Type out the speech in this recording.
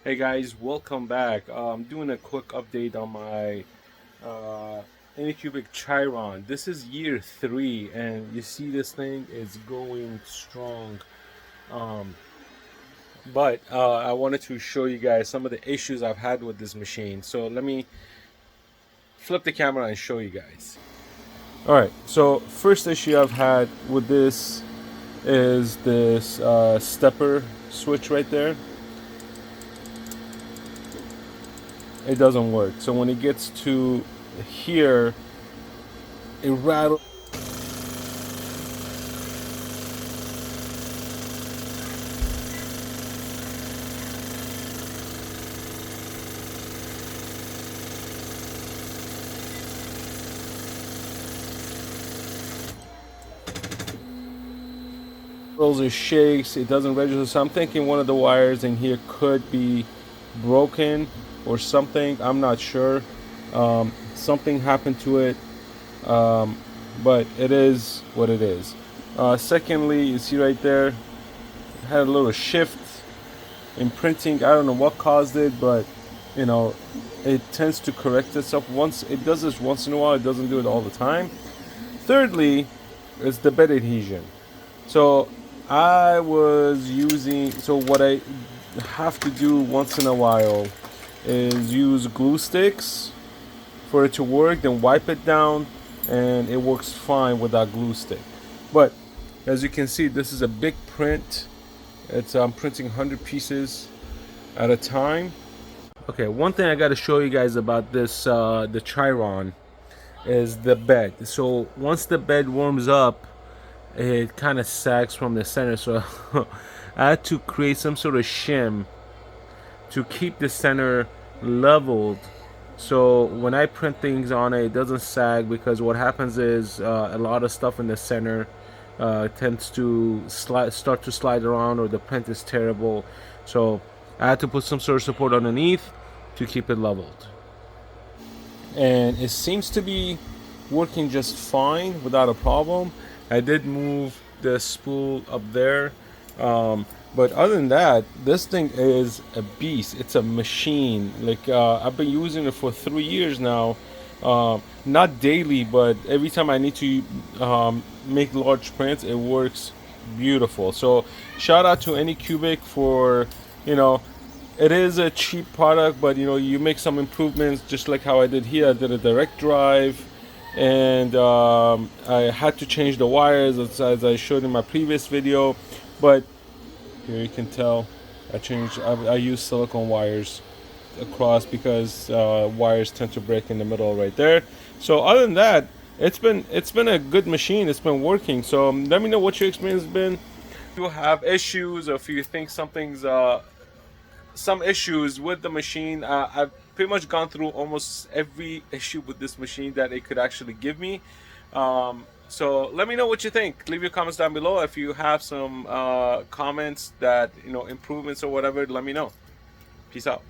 Hey guys, welcome back. I'm doing a quick update on my Anycubic Chiron. This is year 3 and you see this thing is going strong. Um, but I wanted to show you guys some of the issues I've had with this machine. So let me flip the camera and show you guys. Alright, so first issue I've had with this is this stepper switch right there. It doesn't work. So when it gets to here, it rattles. It shakes, it doesn't register. So I'm thinking one of the wires in here could be broken or something. I'm not sure. Something happened to it, but it is what it is. Secondly, you see right there, it had a little shift in printing. I don't know what caused it, but you know, it tends to correct itself. Once it does this once in a while, it doesn't do it all the time. Thirdly, is the bed adhesion. So I was using, so what I have to do once in a while is use glue sticks for it to work, then wipe it down, and it works fine with that glue stick. But as you can see, this is a big print. It's I'm printing 100 pieces at a time. Okay, one thing I got to show you guys about this the Chiron is the bed. So once the bed warms up, it kind of sags from the center, so I had to create some sort of shim to keep the center leveled, so when I print things on it, it doesn't sag, because what happens is a lot of stuff in the center tends to start to slide around, or the print is terrible. So I had to put some sort of support underneath to keep it leveled, and it seems to be working just fine without a problem. I did move the spool up there, but other than that, this thing is a beast. It's a machine. Like I've been using it for 3 years now, not daily, but every time I need to make large prints, it works beautiful. So shout out to Anycubic for, you know, it is a cheap product, but you know, you make some improvements, just like how I did here. I did a direct drive, and I had to change the wires as I showed in my previous video. But here you can tell I use silicone wires across, because wires tend to break in the middle right there. So other than that, it's been a good machine. It's been working. So let me know what your experience has been. If you have issues, or if you think something's some issues with the machine, I've pretty much gone through almost every issue with this machine that it could actually give me. So let me know what you think. Leave your comments down below. If you have some comments that, you know, improvements or whatever, let me know. Peace out.